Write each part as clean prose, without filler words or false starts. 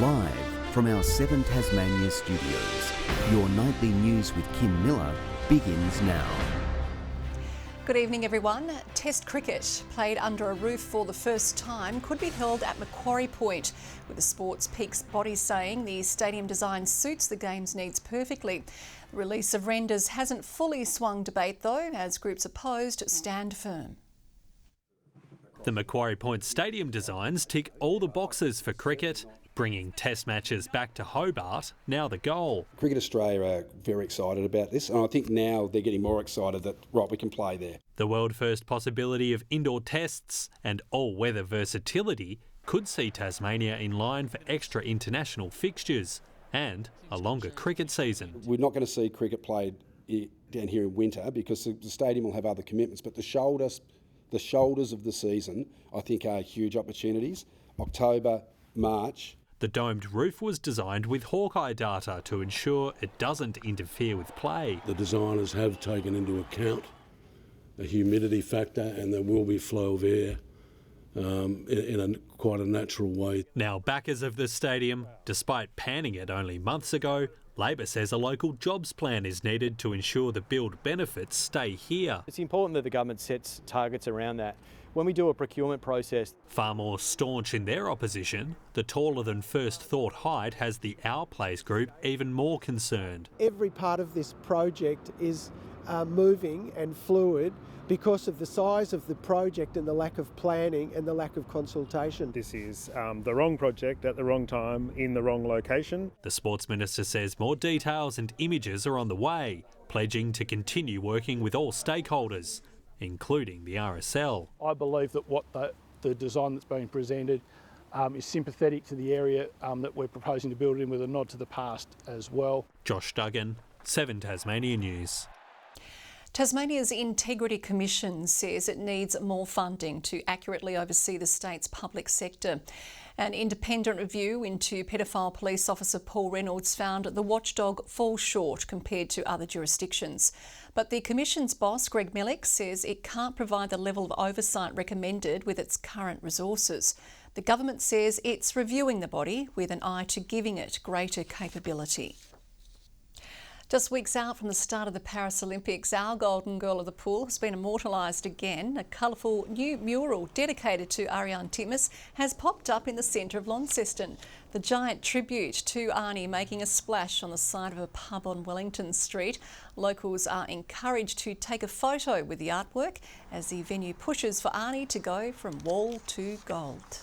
Live from our 7 Tasmania studios, your nightly news with Kim Miller begins now. Good evening everyone. Test cricket, played under a roof for the first time, could be held at Macquarie Point, with the Sports Peaks body saying the stadium design suits the game's needs perfectly. The release of renders hasn't fully swung debate though, as groups opposed stand firm. The Macquarie Point stadium designs tick all the boxes for cricket, bringing test matches back to Hobart, now the goal. Cricket Australia are very excited about this, and I think now they're getting more excited that, right, we can play there. The world-first possibility of indoor tests and all-weather versatility could see Tasmania in line for extra international fixtures and a longer cricket season. We're not going to see cricket played down here in winter because the stadium will have other commitments, but the shoulders of the season, I think, are huge opportunities. October, March. The domed roof was designed with Hawkeye data to ensure it doesn't interfere with play. The designers have taken into account a humidity factor, and there will be flow of air in quite a natural way. Now backers of the stadium, despite panning it only months ago, Labor says a local jobs plan is needed to ensure the build benefits stay here. It's important that the government sets targets around that. When we do a procurement process. Far more staunch in their opposition, the taller than first thought height has the Our Place group even more concerned. Every part of this project is moving and fluid because of the size of the project and the lack of planning and the lack of consultation. This is the wrong project at the wrong time in the wrong location. The Sports Minister says more details and images are on the way, pledging to continue working with all stakeholders, including the RSL. I believe that what the design that's being presented is sympathetic to the area that we're proposing to build in, with a nod to the past as well. Josh Duggan, 7 Tasmania News. Tasmania's Integrity Commission says it needs more funding to accurately oversee the state's public sector. An independent review into paedophile police officer Paul Reynolds found the watchdog falls short compared to other jurisdictions. But the Commission's boss, Greg Millick, says it can't provide the level of oversight recommended with its current resources. The government says it's reviewing the body with an eye to giving it greater capability. Just weeks out from the start of the Paris Olympics, our golden girl of the pool has been immortalised again. A colourful new mural dedicated to Ariane Titmus has popped up in the centre of Launceston. The giant tribute to Arnie making a splash on the side of a pub on Wellington Street. Locals are encouraged to take a photo with the artwork as the venue pushes for Arnie to go from wall to gold.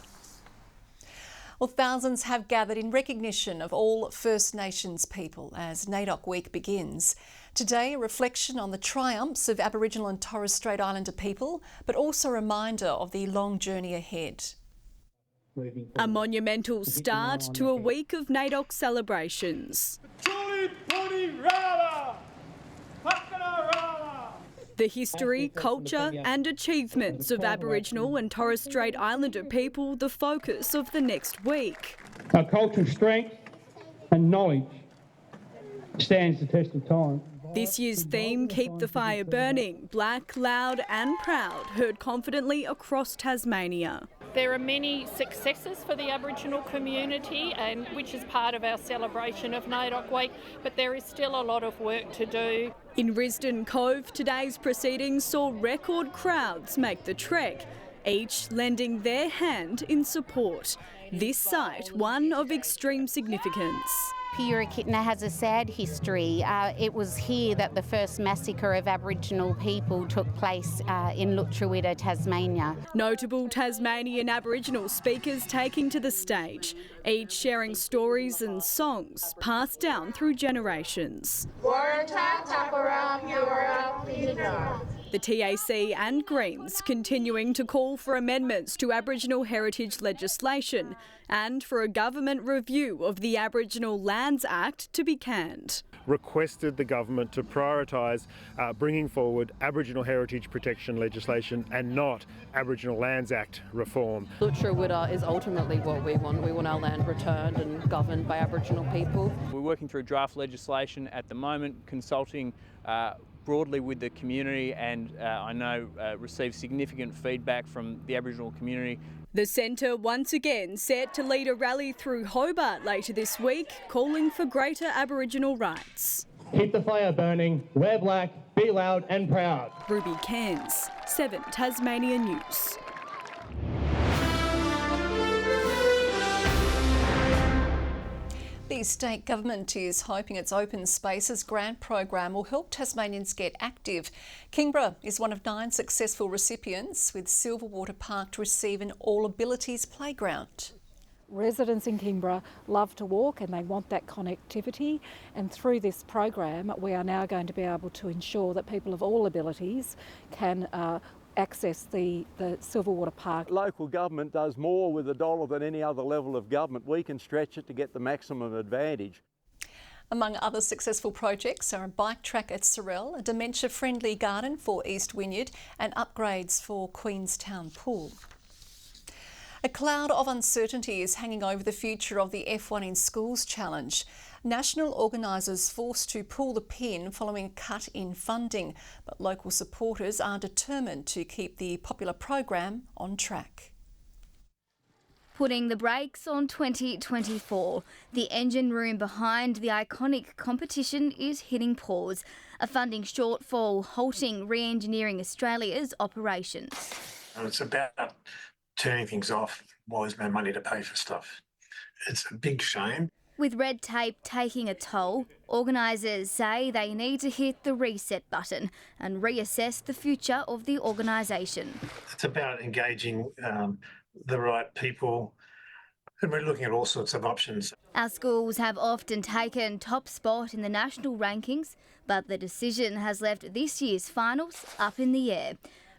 Well, thousands have gathered in recognition of all First Nations people as NAOK Week begins. Today, a reflection on the triumphs of Aboriginal and Torres Strait Islander people, but also a reminder of the long journey ahead. A monumental start to a week of NAOK celebrations. The history, culture and achievements of Aboriginal and Torres Strait Islander people the focus of the next week. Our cultural strength and knowledge stands the test of time. This year's theme, Keep the Fire Burning, black, loud and proud, heard confidently across Tasmania. There are many successes for the Aboriginal community, and which is part of our celebration of NAOK Week, but there is still a lot of work to do. In Risdon Cove, today's proceedings saw record crowds make the trek, each lending their hand in support. This site, one of extreme significance. Purakitna has a sad history. It was here that the first massacre of Aboriginal people took place in Lutruwita, Tasmania. Notable Tasmanian Aboriginal speakers taking to the stage, each sharing stories and songs passed down through generations. The TAC and Greens continuing to call for amendments to Aboriginal heritage legislation and for a government review of the Aboriginal Lands Act to be canned. Requested the government to prioritise bringing forward Aboriginal heritage protection legislation and not Aboriginal Lands Act reform. Lutruwita is ultimately what we want. We want our land returned and governed by Aboriginal people. We're working through draft legislation at the moment, consulting broadly with the community, and I know received significant feedback from the Aboriginal community. The centre once again set to lead a rally through Hobart later this week, calling for greater Aboriginal rights. Keep the fire burning, wear black, be loud and proud. Ruby Cairns, 7 Tasmania News. The state government is hoping its Open Spaces grant program will help Tasmanians get active. Kingborough is one of 9 successful recipients, with Silverwater Park to receive an All Abilities playground. Residents in Kingborough love to walk and they want that connectivity, and through this program we are now going to be able to ensure that people of all abilities can access the Silverwater Park. Local government does more with a dollar than any other level of government. We can stretch it to get the maximum advantage. Among other successful projects are a bike track at Sorell, a dementia-friendly garden for East Wynyard and upgrades for Queenstown Pool. A cloud of uncertainty is hanging over the future of the F1 in Schools Challenge. National organisers forced to pull the pin following a cut in funding, but local supporters are determined to keep the popular program on track. Putting the brakes on 2024, the engine room behind the iconic competition is hitting pause, a funding shortfall halting Re-engineering Australia's operations. It's about turning things off while there's no money to pay for stuff. It's a big shame. With red tape taking a toll, organisers say they need to hit the reset button and reassess the future of the organisation. It's about engaging the right people, and we're looking at all sorts of options. Our schools have often taken top spot in the national rankings, but the decision has left this year's finals up in the air.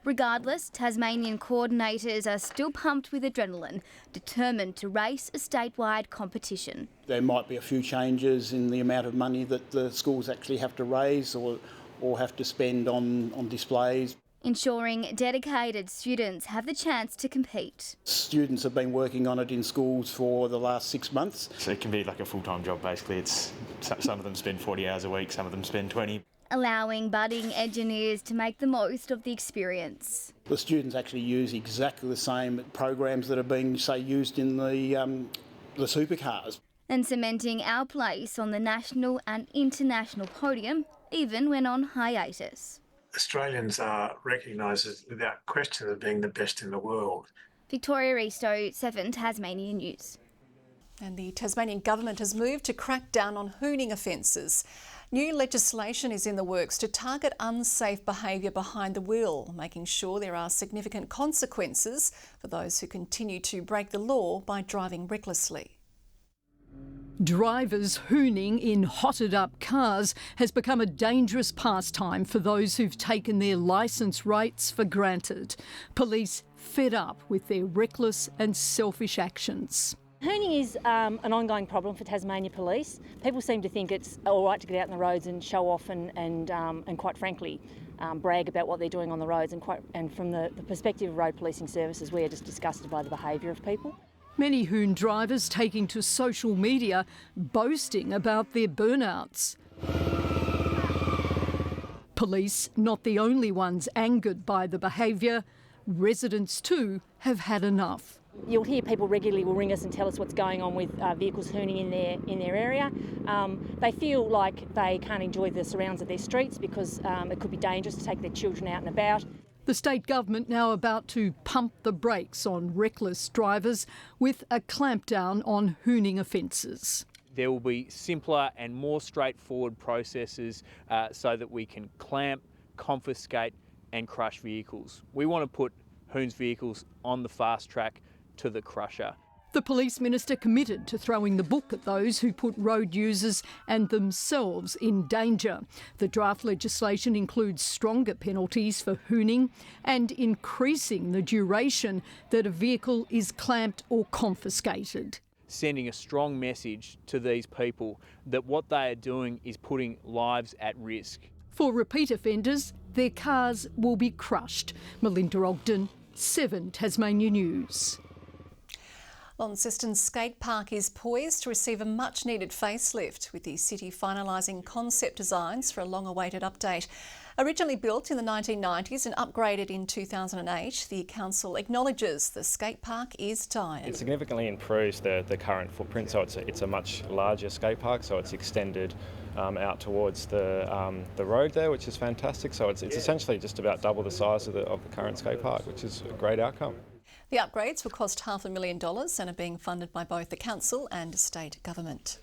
Regardless, Tasmanian coordinators are still pumped with adrenaline, determined to race a statewide competition. There might be a few changes in the amount of money that the schools actually have to raise or have to spend on displays. Ensuring dedicated students have the chance to compete. Students have been working on it in schools for the last 6 months. So it can be like a full-time job basically. Some of them spend 40 hours a week, some of them spend 20. Allowing budding engineers to make the most of the experience. The students actually use exactly the same programs that are being, say, used in the supercars. And cementing our place on the national and international podium, even when on hiatus. Australians are recognised as, without question, as being the best in the world. Victoria Risto, 7 Tasmania News. And the Tasmanian government has moved to crack down on hooning offences. New legislation is in the works to target unsafe behaviour behind the wheel, making sure there are significant consequences for those who continue to break the law by driving recklessly. Drivers hooning in hotted-up cars has become a dangerous pastime for those who've taken their licence rates for granted. Police fed up with their reckless and selfish actions. Hooning is an ongoing problem for Tasmania Police. People seem to think it's all right to get out on the roads and show off and quite frankly, brag about what they're doing on the roads. And from the perspective of road policing services, we are just disgusted by the behaviour of people. Many hoon drivers taking to social media, boasting about their burnouts. Police not the only ones angered by the behaviour. Residents too have had enough. You'll hear people regularly will ring us and tell us what's going on with vehicles hooning in their area. They feel like they can't enjoy the surrounds of their streets because it could be dangerous to take their children out and about. The state government now about to pump the brakes on reckless drivers with a clampdown on hooning offences. There will be simpler and more straightforward processes so that we can clamp, confiscate and crush vehicles. We want to put Hoon's vehicles on the fast track to the crusher. The Police Minister committed to throwing the book at those who put road users and themselves in danger. The draft legislation includes stronger penalties for hooning and increasing the duration that a vehicle is clamped or confiscated. Sending a strong message to these people that what they are doing is putting lives at risk. For repeat offenders, their cars will be crushed. Melinda Ogden, 7 Tasmania News. Launceston Skate Park is poised to receive a much-needed facelift, with the city finalising concept designs for a long-awaited update. Originally built in the 1990s and upgraded in 2008, the council acknowledges the skate park is tired. It significantly improves the current footprint, so it's a much larger skate park, so it's extended out towards the road there, which is fantastic. So it's essentially just about double the size of the current skate park, which is a great outcome. The upgrades will cost $500,000 and are being funded by both the council and state government.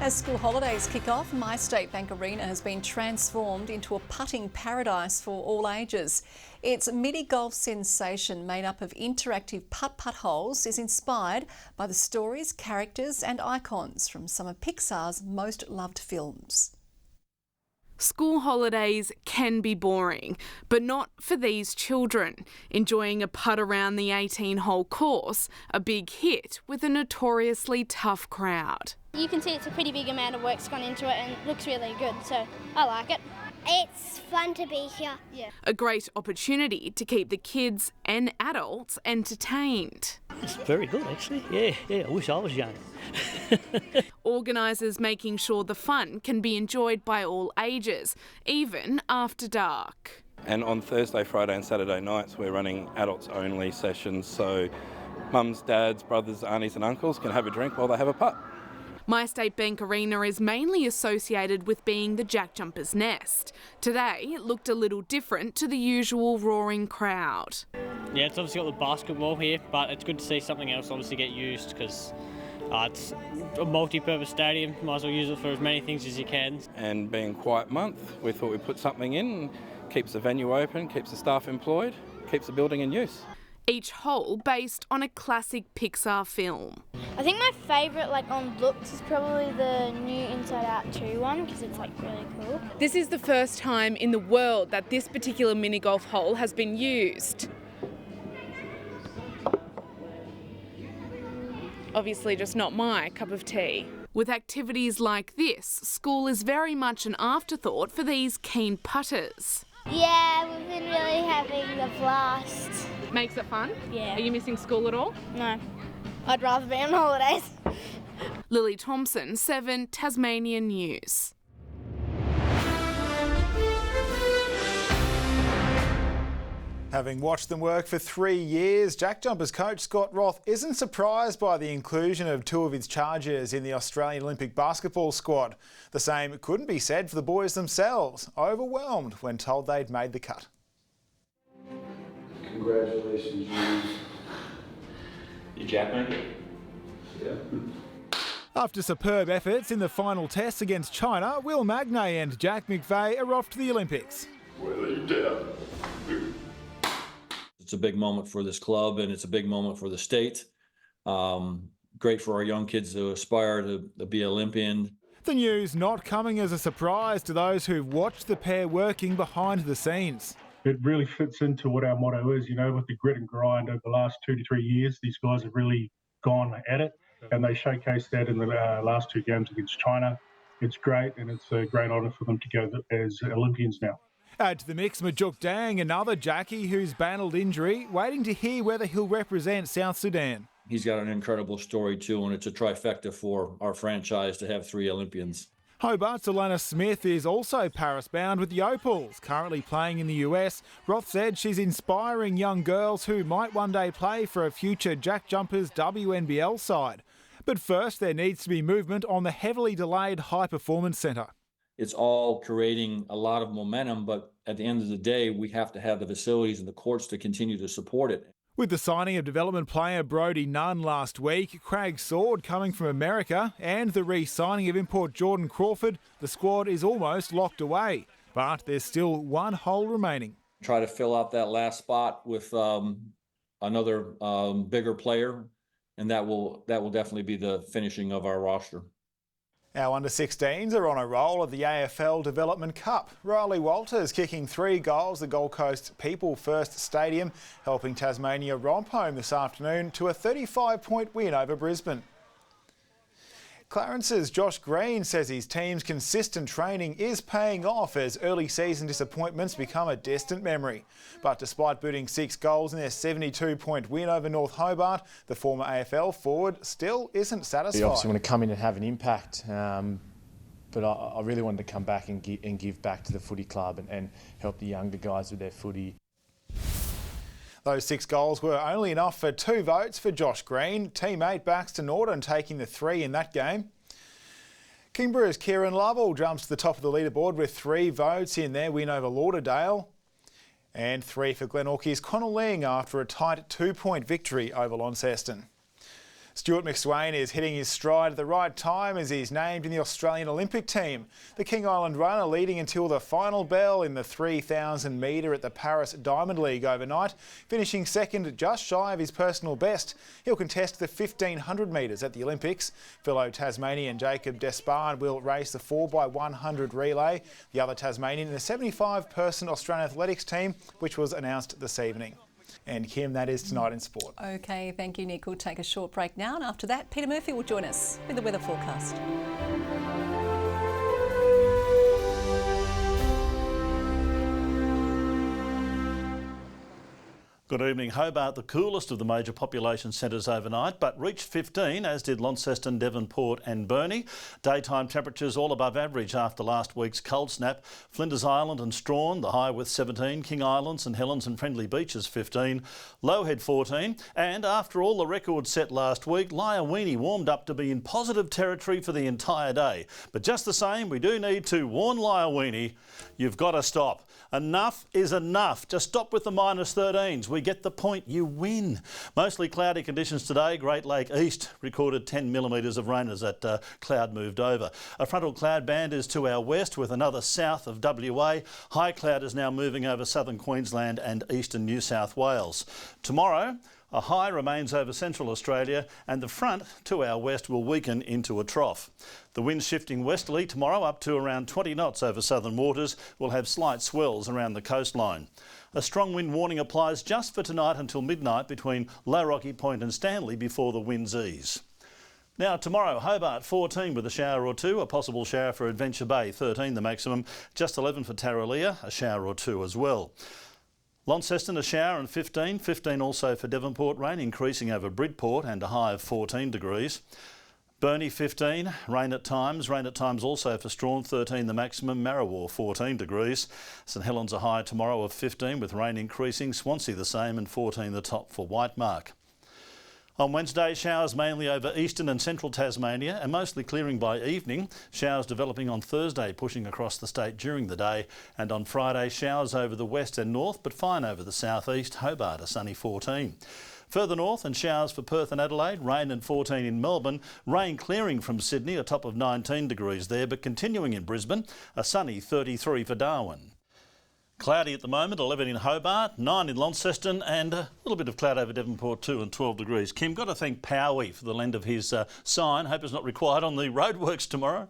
As school holidays kick off, MyState Bank Arena has been transformed into a putting paradise for all ages. Its mini-golf sensation, made up of interactive putt-putt holes, is inspired by the stories, characters and icons from some of Pixar's most loved films. School holidays can be boring, but not for these children. Enjoying a putt around the 18-hole course, a big hit with a notoriously tough crowd. You can see it's a pretty big amount of work's gone into it and it looks really good, so I like it. It's fun to be here. Yeah. A great opportunity to keep the kids and adults entertained. It's very good, actually. Yeah, I wish I was young. Organisers making sure the fun can be enjoyed by all ages, even after dark. And on Thursday, Friday and Saturday nights we're running adults only sessions, so mums, dads, brothers, aunties and uncles can have a drink while they have a putt. MyState Bank Arena is mainly associated with being the Jack Jumpers' nest. Today it looked a little different to the usual roaring crowd. Yeah, it's obviously got the basketball here, but it's good to see something else obviously get used because it's a multi-purpose stadium. Might as well use it for as many things as you can. And being quiet month, we thought we'd put something in, keeps the venue open, keeps the staff employed, keeps the building in use. Each hole based on a classic Pixar film. I think my favourite on looks is probably the new Inside Out 2 one because it's really cool. This is the first time in the world that this particular mini golf hole has been used. Obviously just not my cup of tea. With activities like this, school is very much an afterthought for these keen putters. Yeah, we've been really having a blast. Makes it fun? Yeah. Are you missing school at all? No. I'd rather be on holidays. Lily Thompson, 7 Tasmanian News. Having watched them work for 3 years, Jack Jumpers coach Scott Roth isn't surprised by the inclusion of 2 of his charges in the Australian Olympic basketball squad. The same couldn't be said for the boys themselves, overwhelmed when told they'd made the cut. Congratulations, You Jack make it? Yeah. After superb efforts in the final tests against China, Will Magnay and Jack McVeigh are off to the Olympics. Well, you down. It's a big moment for this club and it's a big moment for the state. Great for our young kids to aspire to be Olympian. The news not coming as a surprise to those who've watched the pair working behind the scenes. It really fits into what our motto is, with the grit and grind over the last 2 to 3 years. These guys have really gone at it and they showcased that in the last 2 games against China. It's great and it's a great honour for them to go as Olympians now. Add to the mix Majuk Dang, another Jackie who's battled injury, waiting to hear whether he'll represent South Sudan. He's got an incredible story too, and it's a trifecta for our franchise to have 3 Olympians. Hobart's Alana Smith is also Paris-bound with the Opals, currently playing in the US. Roth said she's inspiring young girls who might one day play for a future Jack Jumpers WNBL side. But first, there needs to be movement on the heavily delayed High Performance Centre. It's all creating a lot of momentum, but at the end of the day, we have to have the facilities and the courts to continue to support it. With the signing of development player Brodie Nunn last week, Craig Sword coming from America, and the re-signing of import Jordan Crawford, the squad is almost locked away. But there's still one hole remaining. Try to fill out that last spot with another bigger player, and that will definitely be the finishing of our roster. Our under-16s are on a roll at the AFL Development Cup. Riley Walters kicking 3 goals at Gold Coast People First Stadium, helping Tasmania romp home this afternoon to a 35-point win over Brisbane. Clarence's Josh Green says his team's consistent training is paying off as early season disappointments become a distant memory. But despite booting 6 goals in their 72-point win over North Hobart, the former AFL forward still isn't satisfied. You obviously want to come in and have an impact, but I really wanted to come back and give back to the footy club and help the younger guys with their footy. Those 6 goals were only enough for 2 votes for Josh Green, teammate Baxter Norton taking the 3 in that game. Kingborough's Kieran Lovell jumps to the top of the leaderboard with 3 votes in their win over Lauderdale. And 3 for Glenorchy's Connell Ling after a tight 2-point victory over Launceston. Stuart McSwain is hitting his stride at the right time as he's named in the Australian Olympic team. The King Island runner leading until the final bell in the 3,000 metre at the Paris Diamond League overnight, finishing second just shy of his personal best. He'll contest the 1,500 metres at the Olympics. Fellow Tasmanian Jacob Despard will race the 4x100 relay. The other Tasmanian in the 75-person Australian athletics team, which was announced this evening. And Kim, that is tonight in sport. OK, thank you, Nick. We'll take a short break now, and after that, Peter Murphy will join us with the weather forecast. Good evening. Hobart, the coolest of the major population centres overnight, but reached 15, as did Launceston, Devonport and Burnie. Daytime temperatures all above average after last week's cold snap. Flinders Island and Strawn, the high with 17. King Island, St Helens and Friendly Beaches 15. Lowhead 14. And after all the records set last week, Lyawini warmed up to be in positive territory for the entire day. But just the same, we do need to warn Lyawini, you've got to stop. Enough is enough. Just stop with the -13s. We get the point. You win. Mostly cloudy conditions today. Great Lake East recorded 10 millimetres of rain as that cloud moved over. A frontal cloud band is to our west with another south of WA. High cloud is now moving over southern Queensland and eastern New South Wales. Tomorrow, a high remains over central Australia and the front to our west will weaken into a trough. The wind shifting westerly tomorrow up to around 20 knots over southern waters. Will have slight swells around the coastline. A strong wind warning applies just for tonight until midnight between Low Rocky Point and Stanley before the winds ease. Now tomorrow, Hobart 14 with a shower or 2, a possible shower for Adventure Bay 13 the maximum, just 11 for Tarraleah, a shower or 2 as well. Launceston a shower and 15, 15 also for Devonport, rain increasing over Bridport and a high of 14 degrees. Burnie 15, rain at times also for Strawn 13 the maximum, Marrawar 14 degrees. St Helens a high tomorrow of 15 with rain increasing, Swansea the same and 14 the top for Whitemark. On Wednesday, showers mainly over eastern and central Tasmania and mostly clearing by evening. Showers developing on Thursday, pushing across the state during the day. And on Friday, showers over the west and north, but fine over the southeast. Hobart a sunny 14. Further north and showers for Perth and Adelaide, rain and 14 in Melbourne. Rain clearing from Sydney, a top of 19 degrees there, but continuing in Brisbane, a sunny 33 for Darwin. Cloudy at the moment, 11 in Hobart, 9 in Launceston and a little bit of cloud over Devonport too and 12 degrees. Kim, got to thank Powie for the lend of his sign. Hope it's not required on the roadworks tomorrow.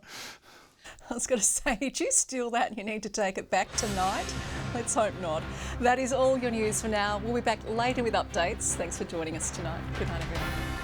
I was going to say, did you steal that and you need to take it back tonight? Let's hope not. That is all your news for now. We'll be back later with updates. Thanks for joining us tonight. Good night, everyone.